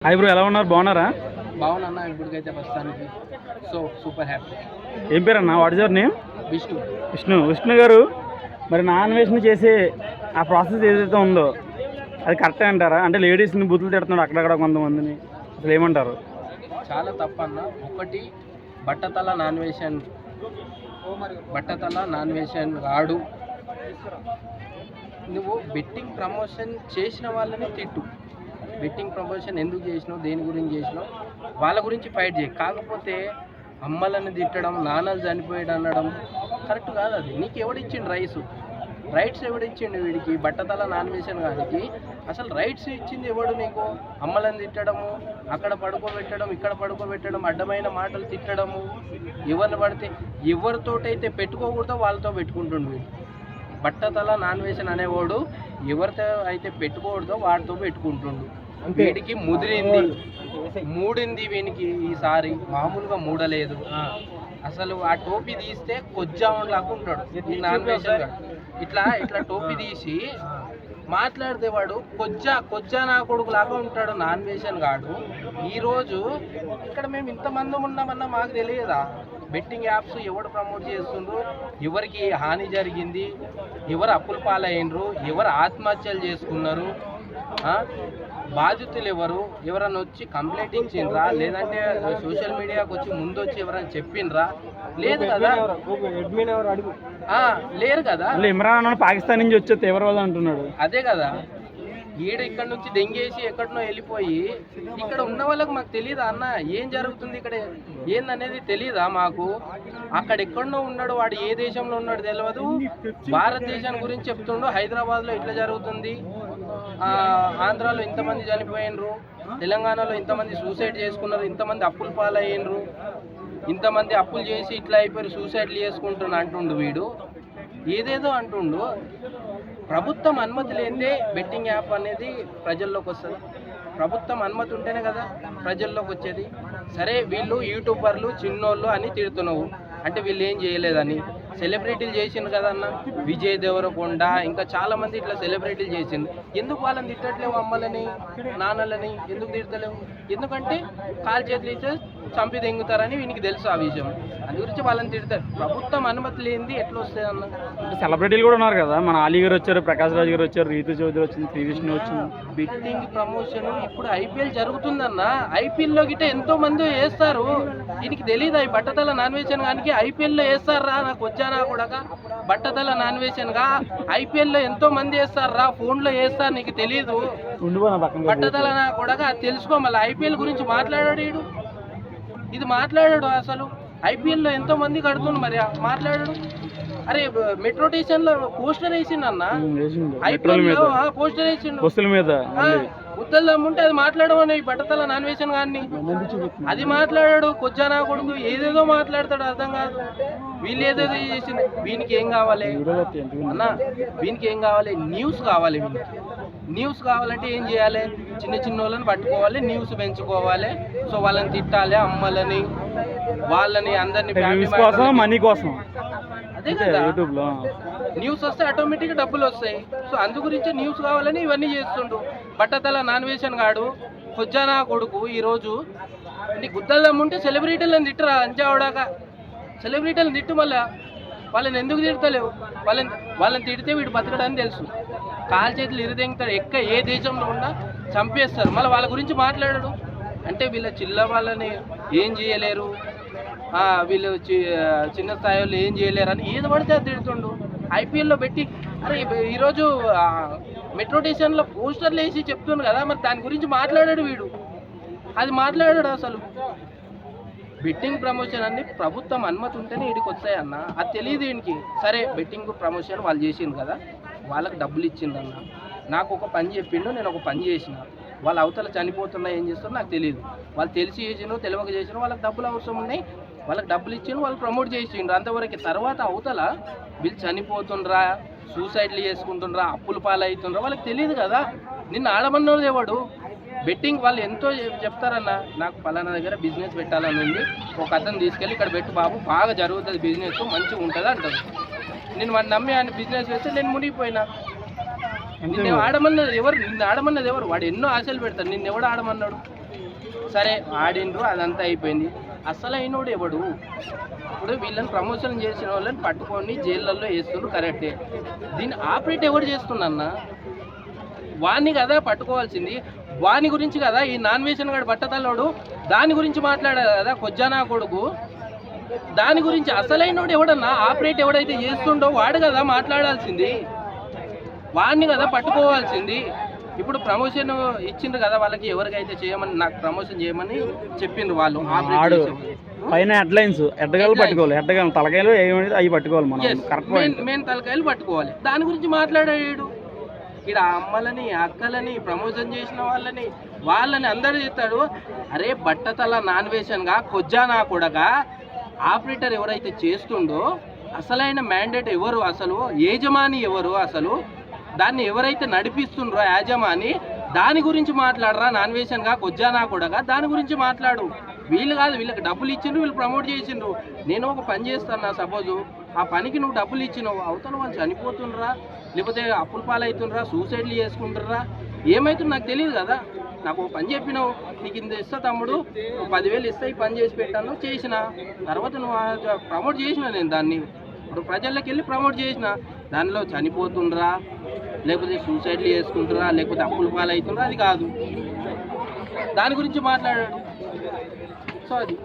Hi bro, ఎలా ఉన్నారు? బాగున్నారా? బాగున్నా ఇప్పటికైతే ప్రస్తుతానికి. So super happy. ఏం పేరు అన్న? What is your name? Vishnu. Vishnu గారు, మరి నాన్ వెజ్ని చేసే ఆ ప్రాసెస్ ఏదైతే ఉందో అది కరెక్టే అంటారా? అంటే లేడీస్ని బూతులు తిడుతున్నాడు అక్కడక్కడ కొంతమందిని, అసలు ఏమంటారు? చాలా తప్పన్న. ఒకటి, బట్టతల నాన్ వేషన్ రాడు. నువ్వు బెట్టింగ్ ప్రమోషన్ చేసిన వాళ్ళని తిట్టు. బెట్టింగ్ ప్రమోషన్ ఎందుకు చేసినావు, దేని గురించి చేసినావు, వాళ్ళ గురించి ఫైట్ చేయి. కాకపోతే అమ్మలను తిట్టడం, నాన్నలు చనిపోయాడు అనడం కరెక్ట్ కాదు. అది నీకు ఎవడిచ్చిండు రైట్స్ ఎవడిచ్చిండు వీడికి? బట్టతల నాన్ వేషన్ గానికి అసలు రైట్స్ ఇచ్చింది ఎవడు నీకు? అమ్మలను తిట్టడము, అక్కడ పడుకోబెట్టడం, ఇక్కడ పడుకోబెట్టడం, అడ్డమైన మాటలు తిట్టడము, ఎవరిని పడితే ఎవరితోటైతే పెట్టుకోకూడదో వాళ్ళతో పెట్టుకుంటుండు వీడు. బట్టతల నాన్ వేషన్ అనేవాడు ఎవరితో అయితే పెట్టుకోకూడదో వాడితో పెట్టుకుంటుండు. వీడికి మూడింది వీనికి ఈసారి, మామూలుగా మూడలేదు అసలు. ఆ టోపీ తీస్తే కొజ్జాముడు లాగా ఉంటాడు ఈ నాన్ వేషన్ గాడు. ఇట్లా టోపీ తీసి మాట్లాడితే వాడు కొజ్జా నా కొడుకు లాగా ఉంటాడు నాన్ వేషన్ గాడు. ఈరోజు ఇక్కడ మేము ఇంతమంది ఉన్నామన్నా మాకు తెలియదా? బెట్టింగ్ యాప్స్ ఎవడు ప్రమోట్ చేస్తుండ్రు, ఎవరికి హాని జరిగింది, ఎవరు అప్పుల పాలయ్యిండ్రు, ఎవరు ఆత్మహత్యలు చేసుకున్నారు, బాధితులు ఎవరు, ఎవరైనా వచ్చి కంప్లైంట్ ఇచ్చిండ్రా, లేదంటే సోషల్ మీడియాకి వచ్చి ముందు వచ్చి ఎవరైనా చెప్పిండ్రా? లేదు కదా, లేరు కదా. ఇమ్రాన్ పాకిస్తాన్ నుంచి వచ్చే తీవ్రవాదం అంటున్నాడు. అదే కదా, ఇక్కడ నుంచి దెంగేసి ఎక్కడనో వెళ్ళిపోయి ఇక్కడ ఉన్న వాళ్ళకి మాకు తెలియదా అన్న ఏం జరుగుతుంది ఇక్కడ ఏందనేది తెలియదా మాకు? అక్కడెక్కడనో ఉన్నాడు వాడు, ఏ దేశంలో ఉన్నాడు తెలియదు. భారతదేశం గురించి చెప్తుండు. హైదరాబాద్లో ఇట్లా జరుగుతుంది, ఆంధ్రాలో ఇంతమంది చనిపోయినరు, తెలంగాణలో ఇంతమంది సూసైడ్ చేసుకున్నారు, ఇంతమంది అప్పులు పాలయ్యిండ్రు, ఇంతమంది అప్పులు చేసి ఇట్లా అయిపోయారు, సూసైడ్లు చేసుకుంటున్నా అంటుండు వీడు. ఏదేదో అంటుండు. ప్రభుత్వం అనుమతి లేనిదే బెట్టింగ్ యాప్ అనేది ప్రజల్లోకి వస్తుంది. ప్రభుత్వం అనుమతి ఉంటేనే కదా ప్రజల్లోకి వచ్చేది. సరే, వీళ్ళు యూట్యూబర్లు చిన్నోళ్ళు అని తిడుతున్నావు అంటే వీళ్ళు ఏం చేయలేదని. సెలబ్రిటీలు చేసిండు కదా అన్న, విజయ్ దేవరకొండ, ఇంకా చాలామంది ఇట్లా సెలబ్రిటీలు చేసిండు. ఎందుకు వాళ్ళని తిట్టట్లేవు? అమ్మలని నాన్నలని ఎందుకు తిడతలేవు? ఎందుకంటే కాలు చేతులు ఇస్తే చంపి దెంగుతారని వీనికి తెలుసు ఆ విషయం. అందు గురించి వాళ్ళని తిడతారు. ప్రభుత్వం అనుమతి లేనిది ఎట్లా వస్తుంది అన్న? సెలబ్రిటీలు కూడా ఉన్నారు కదా, మన అలీ గారు వచ్చారు, ప్రకాష్ రాజ్ గారు వచ్చారు, రీతు చౌదరి వచ్చింది, శ్రీవిష్ణు వచ్చింది. బెట్టింగ్ ప్రమోషన్ ఇప్పుడు ఐపీఎల్ జరుగుతుందన్న. ఐపీఎల్లో గిట్ట ఎంతో మంది వేస్తారు. దీనికి తెలియదా? ఈ బట్టతల నాన్ వేషన్ గానికి ఐపీఎల్లో వేస్తారా? నాకు వచ్చానా కూడా బట్టతల నాన్ వేషన్ గా ఐపీఎల్లో ఎంతో మంది వేస్తారా, ఫోన్లో వేస్తారు, నీకు తెలీదు? బట్టతల నా కూడా తెలుసుకో. మళ్ళీ ఐపీఎల్ గురించి మాట్లాడాడు వీడు, ఇది మాట్లాడాడు. అసలు ఐపీఎల్లో ఎంతో మంది కడుతుంది, మరి మాట్లాడాడు. అరే, మెట్రో స్టేషన్ లో పోస్టర్ వేసిండన్న, ఐపీఎల్ పోస్టర్ వేసిండు, ఉత్తలు దమ్ముంటే అది మాట్లాడమని బట్టతల నాన్ వేషన్ గాన్ని అది మాట్లాడాడు. కొజ్జానా కొడుకు ఏదేదో మాట్లాడతాడు, అర్థం కాదు. వీళ్ళు ఏదేదో చేసింది. వీనికి ఏం కావాలి అన్న? వీనికి ఏం కావాలి? న్యూస్ కావాలి. న్యూస్ కావాలంటే ఏం చేయాలి? చిన్న వాళ్ళని పట్టుకోవాలి, న్యూస్ పెంచుకోవాలి. సో వాళ్ళని తిట్టాలి, అమ్మలని వాళ్ళని అందరినీ, మనీ కోసం. అదే కదా, న్యూస్ వస్తే ఆటోమేటిక్గా డబ్బులు వస్తాయి. సో అందు గురించి న్యూస్ కావాలని ఇవన్నీ చేస్తుండు బట్టతల నాన్ వేషన్ గాడు. కొజ్జానా కొడుకు ఈరోజు నీ గుద్దలమ్ముంటే సెలబ్రిటీలను తిట్టరా? అంచావడాక సెలబ్రిటీలను తిట్టు. మళ్ళా వాళ్ళని ఎందుకు తిడతలేవు? వాళ్ళని తిడితే వీడు బతకడని తెలుసు. కాలు చేతులు ఇరుదెంగుతాడు. ఏ దేశంలో ఉన్నా చంపేస్తారు. మళ్ళీ వాళ్ళ గురించి మాట్లాడాడు అంటే వీళ్ళ చిల్ల వాళ్ళని ఏం చేయలేరు, వీళ్ళు చిన్న స్థాయిలో ఏం చేయలేరు అని ఏది పడితే అది తిడుతుండు. ఐపీఎల్లో పెట్టి, అరే ఈరోజు మెట్రో స్టేషన్లో పోస్టర్లు వేసి చెప్తుండు కదా, మరి దాని గురించి మాట్లాడాడు వీడు. అది మాట్లాడాడు. అసలు బెట్టింగ్ ప్రమోషన్ అన్ని ప్రభుత్వం అనుమతి ఉంటేనే వీడికి వస్తాయన్న, అది తెలియదు వీనికి. సరే, బెట్టింగ్ ప్రమోషన్ వాళ్ళు చేసిండు కదా, వాళ్ళకి డబ్బులు ఇచ్చిండన్న. నాకు ఒక పని చెప్పిండు, నేను ఒక పని చేసిన. వాళ్ళ అవతల చనిపోతున్నా ఏం చేస్తారో నాకు తెలియదు. వాళ్ళు తెలిసి చేసినో తెలియక చేసినో వాళ్ళకి డబ్బులు అవసరం ఉన్నాయి, వాళ్ళకి డబ్బులు ఇచ్చిండు, వాళ్ళు ప్రమోట్ చేసిండ్రు అంతవరకు. తర్వాత అవతల వీళ్ళు చనిపోతుండ్రా, సూసైడ్లు చేసుకుంటుండ్రా, అప్పులు పాలవుతుండ్రా వాళ్ళకి తెలియదు కదా. నిన్ను ఆడమన్నోడు ఎవడు? బెట్టింగ్ వాళ్ళు ఎంతో చెప్తారన్న, నాకు పలానా దగ్గర బిజినెస్ పెట్టాలని ఉంది, ఒక అతను తీసుకెళ్ళి ఇక్కడ పెట్టు బాబు, బాగా జరుగుతుంది బిజినెస్, మంచిగా ఉంటుంది అంటారు. నేను వాడిని నమ్మి ఆయన బిజినెస్ వేస్తే నేను మునిగిపోయినా. నిన్ను ఆడమన్నది ఎవరు? వాడు ఎన్నో ఆశలు పెడతాడు, నిన్ను ఎవడు ఆడమన్నాడు? సరే ఆడిండ్రు, అదంతా అయిపోయింది. అసలైనోడు ఎవడు? ఇప్పుడు వీళ్ళని ప్రమోషన్ చేసిన వాళ్ళని పట్టుకొని జైళ్ళల్లో వేస్తున్నారు, కరెక్టే. దీన్ని ఆపరేట్ ఎవరు చేస్తుండన్నా? వాణ్ణి కదా పట్టుకోవాల్సింది, వాని గురించి కదా ఈ నాన్ వేషన్ గాడు బట్టతల్లోడు దాని గురించి మాట్లాడారు కదా, కొజ్జానా కొడుకు. దాని గురించి అసలైనోడు ఎవడన్నా, ఆపరేట్ ఎవడైతే చేస్తుండో వాడు కదా మాట్లాడాల్సింది, వాడిని కదా పట్టుకోవాల్సింది. ఇప్పుడు ప్రమోషన్ ఇచ్చిండ్రు కదా వాళ్ళకి, ఎవరికైతే చేయమని, నాకు ప్రమోషన్ చేయమని చెప్పిండ్రు వాళ్ళు. ఆడు పైన హెడ్లైన్స్ ఎడ్డగాలు పట్టుకోవాలి, ఎడ్డగాలు తలకాయలు ఏమైతే అవి పట్టుకోవాలి మనం. కరెక్ట్ మెయిన్ తలకాయలు పట్టుకోవాలి. దాని గురించి మాట్లాడాడు. ఇక్కడ అమ్మలని, అక్కలని, ప్రమోషన్ చేసిన వాళ్ళని అందరూ చెప్తాడు. అరే బట్టతల నాన్ వేషన్గా కొజ్జానా కొడగా ఆపరేటర్ ఎవరైతే చేస్తుండో అసలైన మ్యాండేట్ ఎవరు, అసలు యజమాని ఎవరు, అసలు దాన్ని ఎవరైతే నడిపిస్తుండ్రో యాజమాని, దాని గురించి మాట్లాడరా. నాన్ వేషన్గా కొజ్జానా కొడగా దాని గురించి మాట్లాడు. వీళ్ళు కాదు, వీళ్ళకి డబ్బులు ఇచ్చిండ్రు, వీళ్ళు ప్రమోట్ చేసిండ్రు. నేను ఒక పని చేస్తాను, సపోజు ఆ పనికి నువ్వు డబ్బులు ఇచ్చినావు, అవతల వాళ్ళు చనిపోతుండ్రా, లేకపోతే అప్పుల పాలవుతుండ్రా, సూసైడ్లు చేసుకుంటుర్రా, ఏమవుతుందో నాకు తెలియదు కదా. నాకు ఒక పని చెప్పినావు, నీకు ఇంత ఇస్తా తమ్ముడు, 10,000 ఇస్తా, ఈ పని చేసి పెట్టాను, చేసిన తర్వాత నువ్వు ప్రమోట్ చేసిన, నేను దాన్ని ఇప్పుడు ప్రజల్లోకి వెళ్ళి ప్రమోట్ చేసిన, దానిలో చనిపోతుండ్రా, లేకపోతే సూసైడ్లు చేసుకుంటారా, లేకపోతే అప్పుల పాలవుతుండ్రా, అది కాదు. దాని గురించి మాట్లాడాడు. సో అది